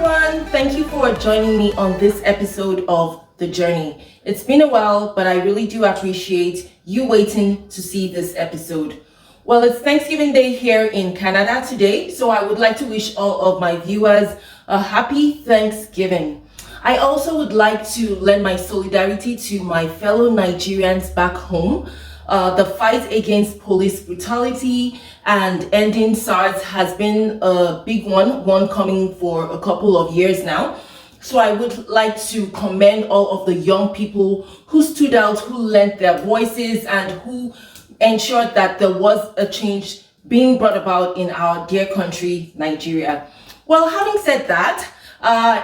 everyone, thank you for joining me on this episode of The Journey. It's been a while, but I really do appreciate you waiting to see this episode. Well, it's Thanksgiving Day here in Canada today, so I would like to wish all of my viewers a happy Thanksgiving. I also would like to lend my solidarity to my fellow Nigerians back home. The fight against police brutality and ending SARS has been a big one coming for a couple of years now. So I would like to commend all of the young people who stood out, who lent their voices, and who ensured that there was a change being brought about in our dear country, Nigeria. Well, having said that,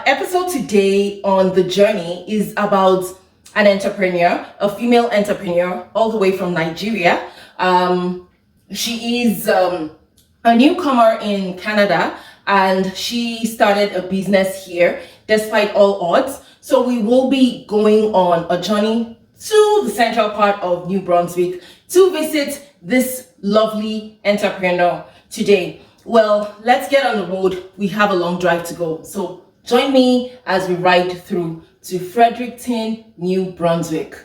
episode today on The Journey is about an entrepreneur, a female entrepreneur, all the way from Nigeria. She is a newcomer in Canada, and she started a business here despite all odds. So we will be going on a journey to the central part of New Brunswick to visit this lovely entrepreneur today. Well, let's get on the road. We have a long drive to go. So join me as we ride through to Fredericton, New Brunswick.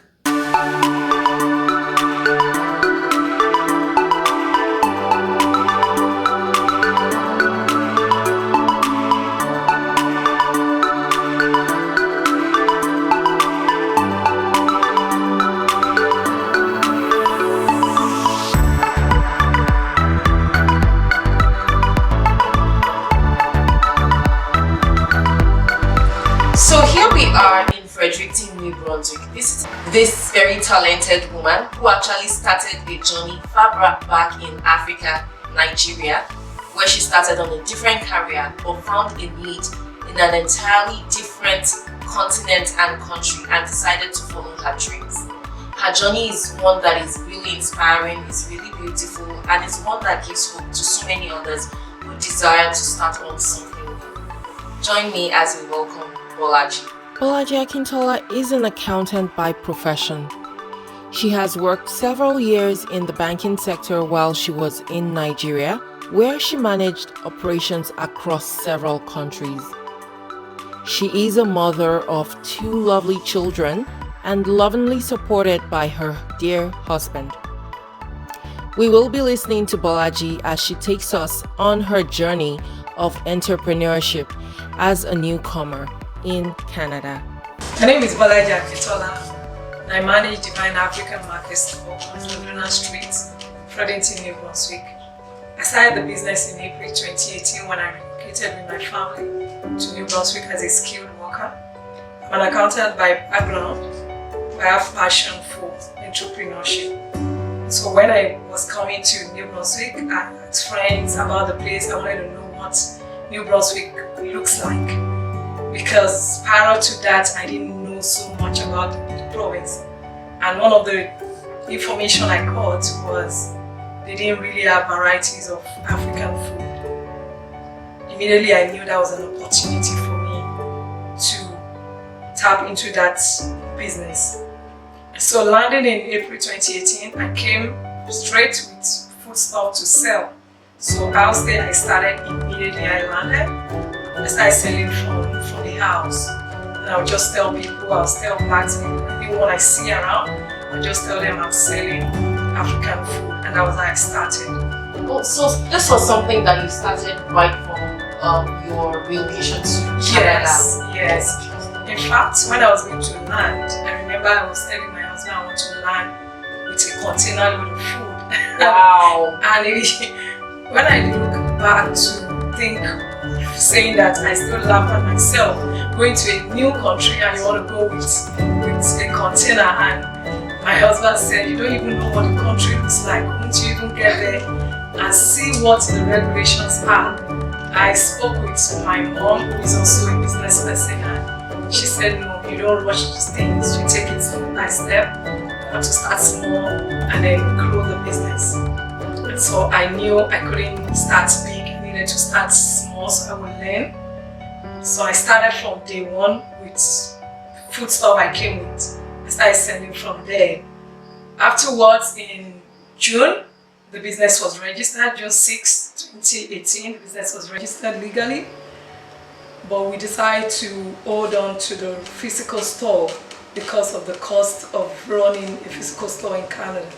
So here we are in Fredericton, New Brunswick. This very talented woman who actually started a journey far back in Africa, Nigeria, where she started on a different career but found a need in an entirely different continent and country and decided to follow her dreams. Her journey is one that is really inspiring, is really beautiful, and it's one that gives hope to so many others who desire to start on something new. Join me as we welcome Bolaji. Bolaji Akintola is an accountant by profession. She has worked several years in the banking sector while she was in Nigeria, where she managed operations across several countries. She is a mother of 2 lovely children and lovingly supported by her dear husband. We will be listening to Bolaji as she takes us on her journey of entrepreneurship as a newcomer in Canada. My name is Bolaji Akintola, and I manage Divine African Markets on Luna Street, Fredericton, New Brunswick. I started the business in April 2018 when I relocated with my family to New Brunswick as a skilled worker. I'm an accountant by background, but I have passion for entrepreneurship. So when I was coming to New Brunswick, I asked friends about the place. I wanted to know what New Brunswick looks like, because prior to that I didn't know so much about the province, and one of the information I got was they didn't really have varieties of African food. Immediately I knew that was an opportunity for me to tap into that business. So landing in April 2018, I came straight with food stuff to sell. So out there I started immediately. I landed. I started selling from the house, and I would just tell people, I'll tell blacks, anyone I see around, I'll just tell them I'm selling African food, and that was how I started. Oh, so this was something that you started right from your relocation to Canada? Yes. In fact, when I was going to land, I remember I was telling my husband I want to land with a container load of food. Wow. And when I look back to think, saying that, I still laugh at myself, going to a new country and you want to go with a container, and my husband said, you don't even know what the country looks like, won't you even get there and see what the regulations are? I spoke with my mom, who is also a business person, and she said, no, you don't rush these things, you take it step by step, you have to start small and then grow the business. And so I knew I couldn't start big, to start small so I would learn. So I started from day one with food stuff I came with. I started selling from there. Afterwards, in June, the business was registered. June 6, 2018, the business was registered legally. but we decided to hold on to the physical store because of the cost of running a physical store in Canada.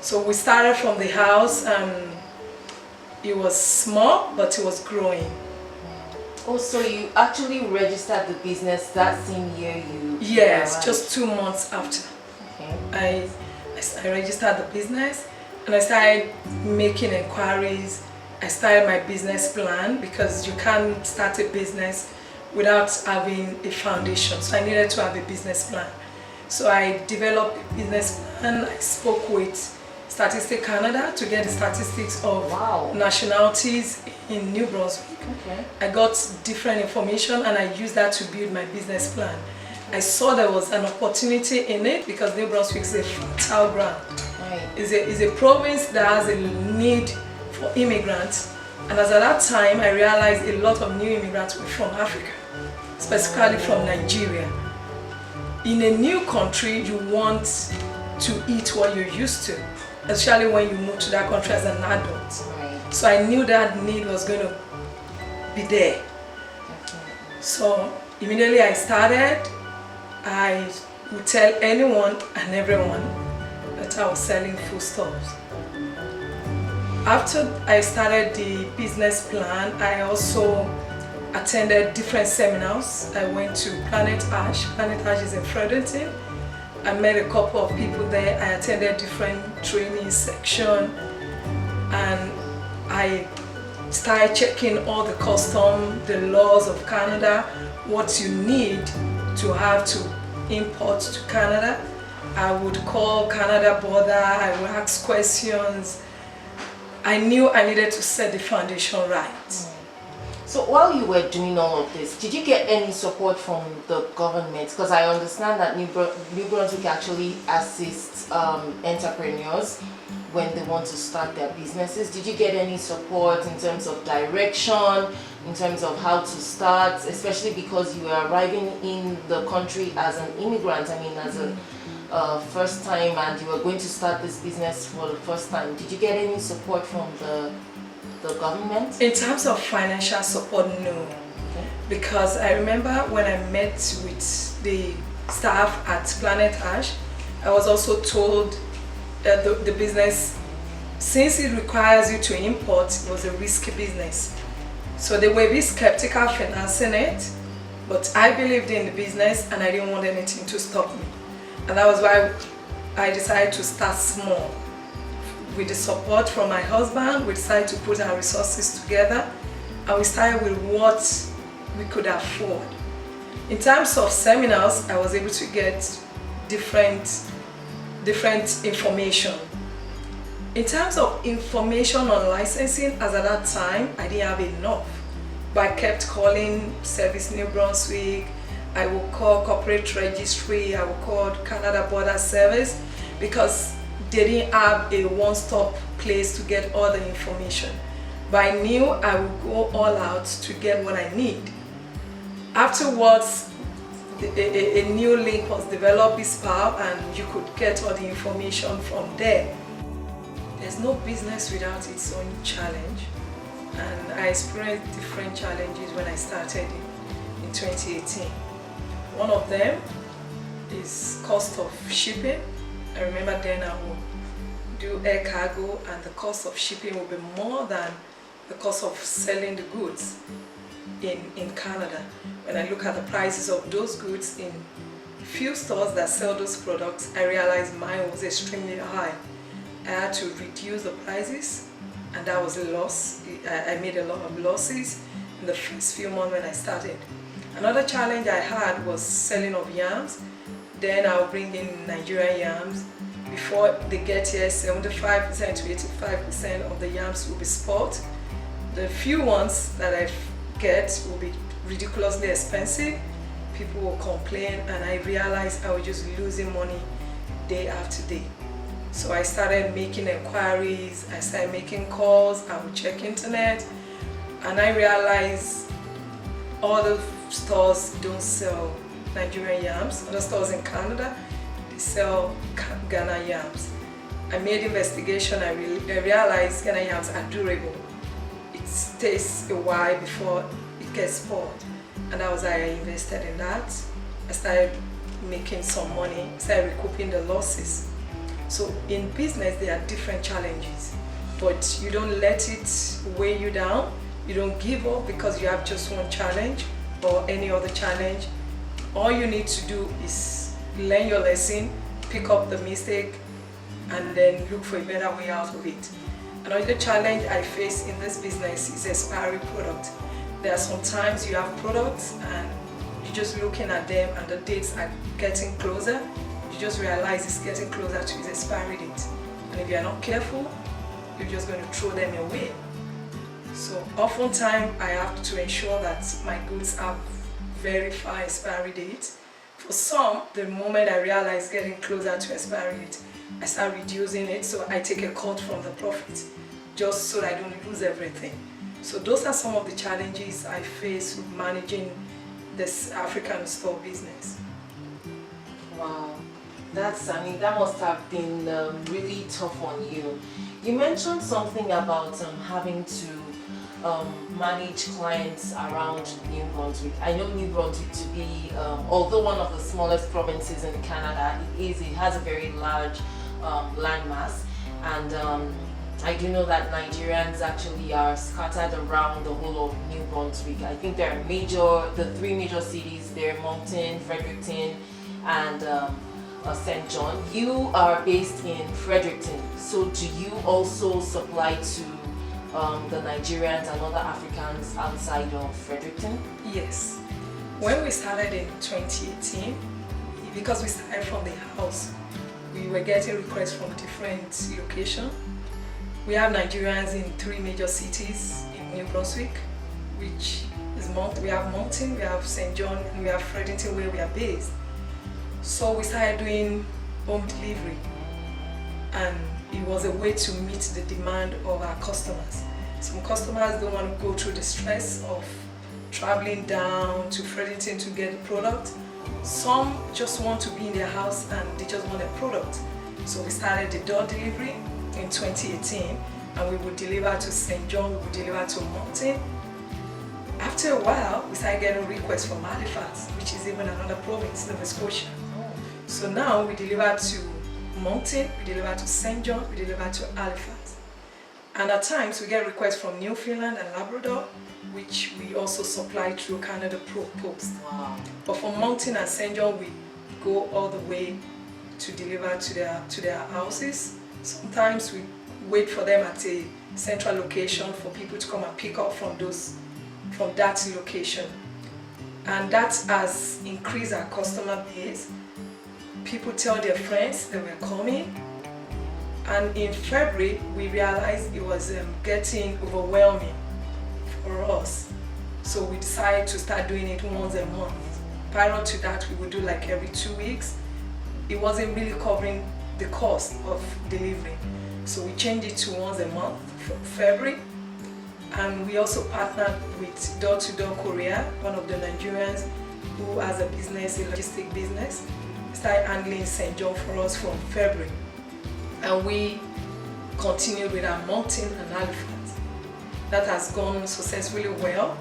So we started from the house, and it was small, but it was growing. Also, you actually registered the business that same year you... Yes, just 2 months after. Okay. I registered the business, and I started making inquiries. I started my business plan, because you can't start a business without having a foundation. So I needed to have a business plan. So I developed a business plan. I spoke with Statistics Canada to get the statistics of nationalities in New Brunswick. Okay. I got different information, and I used that to build my business plan. I saw there was an opportunity in it because New Brunswick is a fertile ground. Right. It's a province that has a need for immigrants, and as at that time I realized a lot of new immigrants were from Africa, specifically from Nigeria. In a new country, you want to eat what you're used to, especially when you move to that country as an adult. Right. So I knew that need was going to be there. So immediately I started, I would tell anyone and everyone that I was selling foodstuffs. After I started the business plan, I also attended different seminars. I went to Planet Ash. Planet Ash is in Fredericton. I met a couple of people there. I attended different training sections, and I started checking all the custom, the laws of Canada, what you need to have to import to Canada. I would call Canada border, I would ask questions. I knew I needed to set the foundation right. So while you were doing all of this, did you get any support from the government? Because I understand that New Brunswick actually assists entrepreneurs when they want to start their businesses. Did you get any support in terms of direction, in terms of how to start, especially because you were arriving in the country as an immigrant, I mean as a first time, and you were going to start this business for the first time? Did you get any support from the government? In terms of financial support, no. Okay. Because I remember when I met with the staff at Planet Ash, I was also told that the business, since it requires you to import, it was a risky business. So they were a bit skeptical financing it, but I believed in the business and I didn't want anything to stop me. And that was why I decided to start small. With the support from my husband, we decided to put our resources together, and we started with what we could afford. In terms of seminars, I was able to get different information. In terms of information on licensing, as at that time, I didn't have enough. But I kept calling Service New Brunswick, I would call Corporate Registry, I would call Canada Border Service, because they didn't have a one-stop place to get all the information. But I knew I would go all out to get what I need. Afterwards, a new link was developed, BizPal, and you could get all the information from there. There's no business without its own challenge, and I experienced different challenges when I started in 2018. One of them is cost of shipping. I remember then I would do air cargo, and the cost of shipping would be more than the cost of selling the goods in Canada. When I look at the prices of those goods in few stores that sell those products, I realized mine was extremely high. I had to reduce the prices, and that was a loss. I made a lot of losses in the first few months when I started. Another challenge I had was selling of yams. Then I'll bring in Nigerian yams. Before they get here, 75% to 85% of the yams will be spoiled. The few ones that I get will be ridiculously expensive. People will complain, and I realized I was just losing money day after day. So I started making inquiries, I started making calls, I would check internet, and I realized all the stores don't sell Nigerian yams. Other stores in Canada, they sell Ghana yams. I made investigation, I realized Ghana yams are durable. It takes a while before it get spoiled. And that was how I invested in that. I started making some money, started recouping the losses. So in business, there are different challenges, but you don't let it weigh you down. You don't give up because you have just one challenge or any other challenge. All you need to do is learn your lesson, pick up the mistake, and then look for a better way out of it. Another challenge I face in this business is expiry product. There are some times you have products and you're just looking at them and the dates are getting closer. You just realize it's getting closer to its expiry date. And if you're not careful, you're just going to throw them away. So oftentimes I have to ensure that my goods have very far expiry dates. For some, the moment I realize getting closer to expiry date, I start reducing it, so I take a cut from the profit, just so that I don't lose everything. So those are some of the challenges I face with managing this African store business. Wow, that must have been really tough on you. You mentioned something about having to manage clients around New Brunswick. I know New Brunswick to be, although one of the smallest provinces in Canada, it has a very large landmass, and I do know that Nigerians actually are scattered around the whole of New Brunswick. I think there are the three major cities there: Moncton, Fredericton, and St. John. You are based in Fredericton, so do you also supply to the Nigerians and other Africans outside of Fredericton? Yes. When we started in 2018, because we started from the house, we were getting requests from different locations. We have Nigerians in 3 major cities in New Brunswick, which is we have Moncton, we have St. John, and we have Fredericton where we are based. So we started doing home delivery, and it was a way to meet the demand of our customers. Some customers don't want to go through the stress of traveling down to Fredericton to get the product. Some just want to be in their house and they just want a product. So we started the door delivery in 2018, and we would deliver to St. John, we would deliver to Moncton. After a while, we started getting requests from Halifax, which is even another province, Nova Scotia. So now we deliver to Moncton, we deliver to St. John, we deliver to Halifax. And at times we get requests from Newfoundland and Labrador, which we also supply through Canada Post. Wow. But from Moncton and St. John, we go all the way to deliver to their houses. Sometimes we wait for them at a central location for people to come and pick up from that location. And that has increased our customer base. People tell their friends that we're coming. And in February, we realized it was getting overwhelming for us. So we decided to start doing it once a month. Prior to that, we would do like every 2 weeks. It wasn't really covering the cost of delivery. So we changed it to once a month from February. And we also partnered with Door-to-Door Korea, one of the Nigerians who has a business, a logistic business. Started handling St. John for us from February. And we continued with our Moncton and Halifax. That has gone successfully well,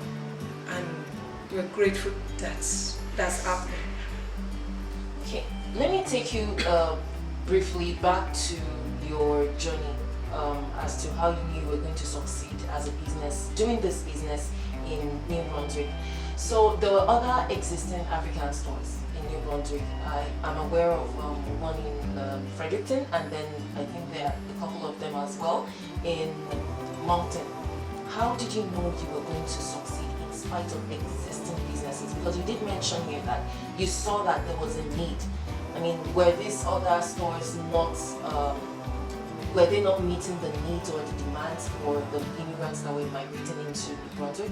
and we're grateful that's happening. Okay, let me take you briefly back to your journey as to how you knew you were going to succeed as a business, doing this business in New Brunswick. So there were other existing African stores in New Brunswick. I am aware of one in Fredericton, and then I think there are a couple of them as well in Moncton. How did you know you were going to succeed in spite of existing businesses? Because you did mention here that you saw that there was a need. I mean, were these other stores not, were they not meeting the needs or the demands for the immigrants that were migrating into Brunswick?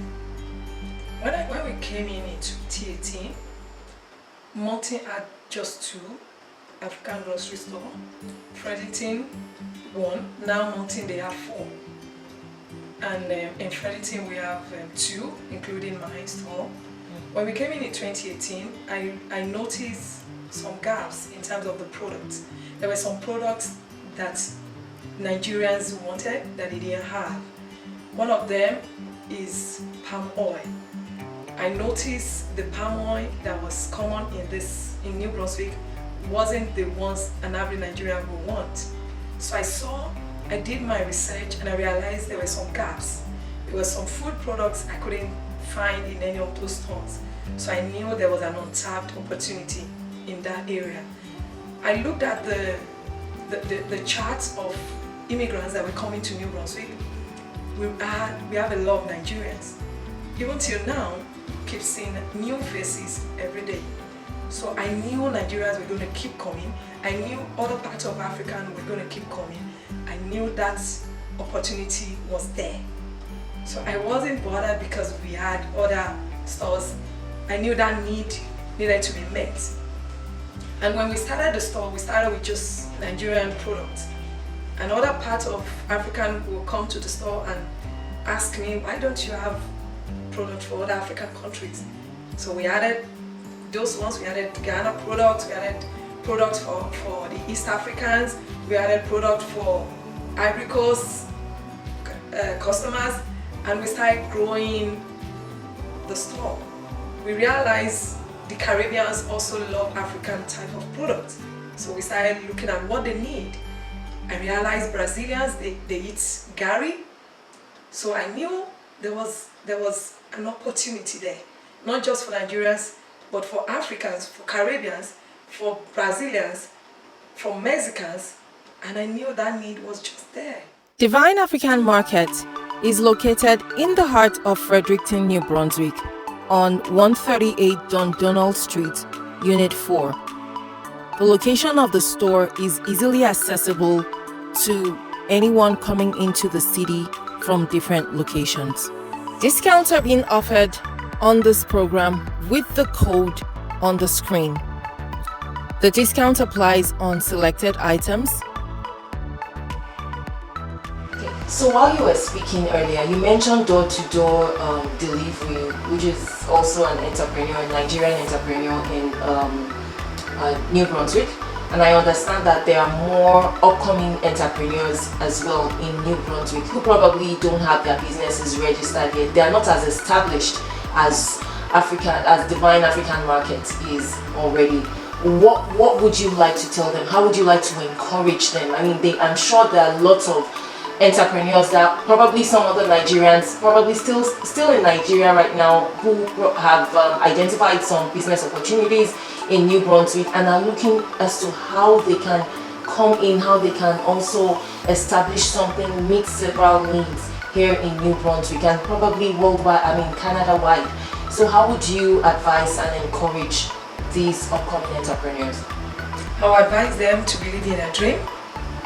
When we came in 2018, Moncton had just 2 African grocery stores. Fredericton 1, now Moncton they have 4. And in Fredericton we have 2, including my store. When we came in 2018, I noticed some gaps in terms of the products. There were some products that Nigerians wanted that they didn't have. One of them is palm oil. I noticed the palm oil that was common in New Brunswick wasn't the ones an average Nigerian would want. So I did my research and I realized there were some gaps. There were some food products I couldn't find in any of those stores. So I knew there was an untapped opportunity in that area. I looked at the charts of immigrants that were coming to New Brunswick. We have a lot of Nigerians. Even till now, keep seeing new faces every day. So I knew Nigerians were going to keep coming. I knew other parts of Africa were going to keep coming. I knew that opportunity was there. So I wasn't bothered because we had other stores. I knew that needed to be met. And when we started the store, we started with just Nigerian products. And other parts of African will come to the store and ask me, why don't you have products for other African countries? So we added those ones, we added Ghana products, we added products for the East Africans, we added products for Ivory Coast customers, and we started growing the store. We realized the Caribbeans also love African type of products. So we started looking at what they need. I realized Brazilians, they eat gari. So I knew there was an opportunity there, not just for Nigerians, but for Africans, for Caribbeans, for Brazilians, for Mexicans, and I knew that need was just there. Divine African Market is located in the heart of Fredericton, New Brunswick, on 138 Dundonald Street, Unit 4. The location of the store is easily accessible to anyone coming into the city from different locations. Discounts are being offered on this program with the code on the screen. The discount applies on selected items. So while you were speaking earlier, you mentioned door-to-door delivery, which is also an entrepreneur, a Nigerian entrepreneur in New Brunswick. And I understand that there are more upcoming entrepreneurs as well in New Brunswick who probably don't have their businesses registered yet. They are not as established as Divine African Market is already. What would you like to tell them? How would you like to encourage them? I mean, I'm sure there are lots of entrepreneurs that probably some other Nigerians probably still in Nigeria right now who have identified some business opportunities in New Brunswick and are looking as to how they can come in, how they can also establish something, meet several needs here in New Brunswick and probably worldwide, I mean Canada-wide. So how would you advise and encourage these upcoming entrepreneurs? I would advise them to believe in their dream.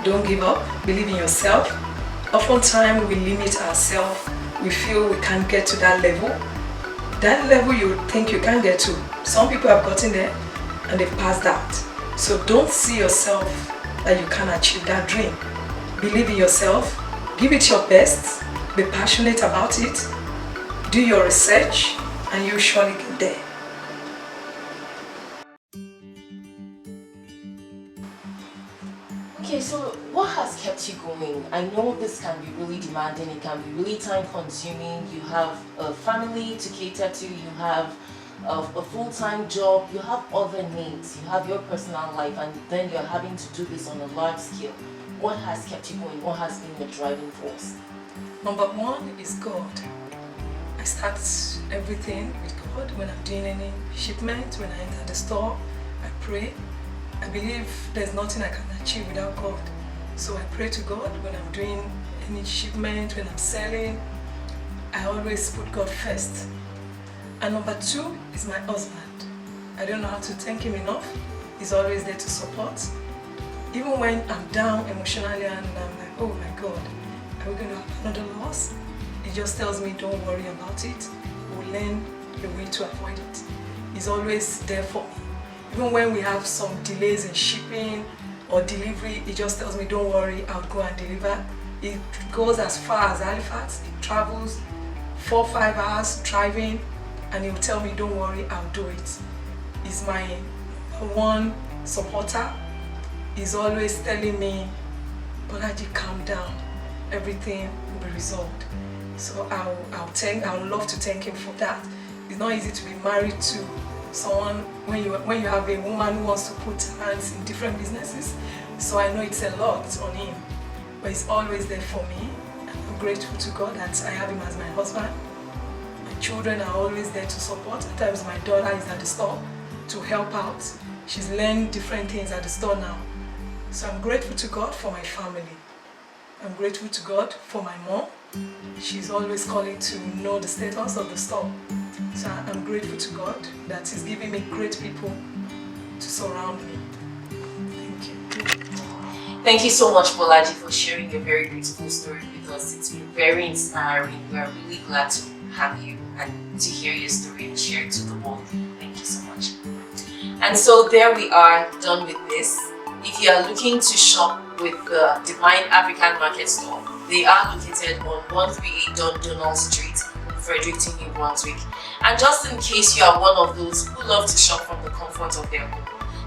Don't give up, believe in yourself. Oftentimes we limit ourselves, we feel we can't get to that level. That level you think you can get to. Some people have gotten there and they've passed that. So don't see yourself that you can achieve that dream. Believe in yourself, give it your best, be passionate about it, do your research, and you'll surely get there. Okay, so what has kept you going? I know this can be really demanding, it can be really time consuming. You have a family to cater to, you have a full-time job, you have other needs, you have your personal life, and then you're having to do this on a large scale. What has kept you going? What has been your driving force? Number one is God. I start everything with God. When I'm doing any shipment, when I enter the store, I pray. I believe there's nothing I can achieve without God. So I pray to God when I'm doing any shipment, when I'm selling. I always put God first. And number two is my husband. I don't know how to thank him enough. He's always there to support. Even when I'm down emotionally and I'm like, oh my God, are we going to have another loss? He just tells me, don't worry about it. We'll learn a way to avoid it. He's always there for me. Even when we have some delays in shipping or delivery, he just tells me, don't worry, I'll go and deliver. It goes as far as Halifax. It travels 4 or 5 hours driving, and he'll tell me, don't worry, I'll do it. He's my one supporter. He's always telling me, Bolaji, calm down. Everything will be resolved. So I'll love to thank him for that. it's not easy to be married to someone when you have a woman who wants to put hands in different businesses. So I know it's a lot on him, but he's always there for me. I'm grateful to God that I have him as my husband. My children are always there to support. At times my daughter is at the store to help out. She's learned different things at the store now. So I'm grateful to God for my family. I'm grateful to God for my mom. She's always calling to know the status of the store. So I'm grateful to God that He's giving me great people to surround me. Thank you. Thank you so much, Bolaji, for sharing your very beautiful story with us. It's been very inspiring. We are really glad to have you and to hear your story and share it to the world. Thank you so much. And so there we are, done with this. If you are looking to shop with the Divine African Market Store, they are located on 138 Donald Street in Fredericton, New Brunswick. And just in case you are one of those who love to shop from the comfort of their home,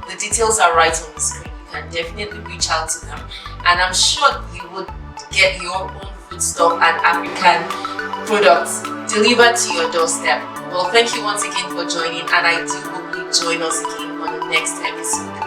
the details are right on the screen. You can definitely reach out to them, and I'm sure you would get your own foodstuff and African products delivered to your doorstep. Well, thank you once again for joining, and I do hope you join us again on the next episode.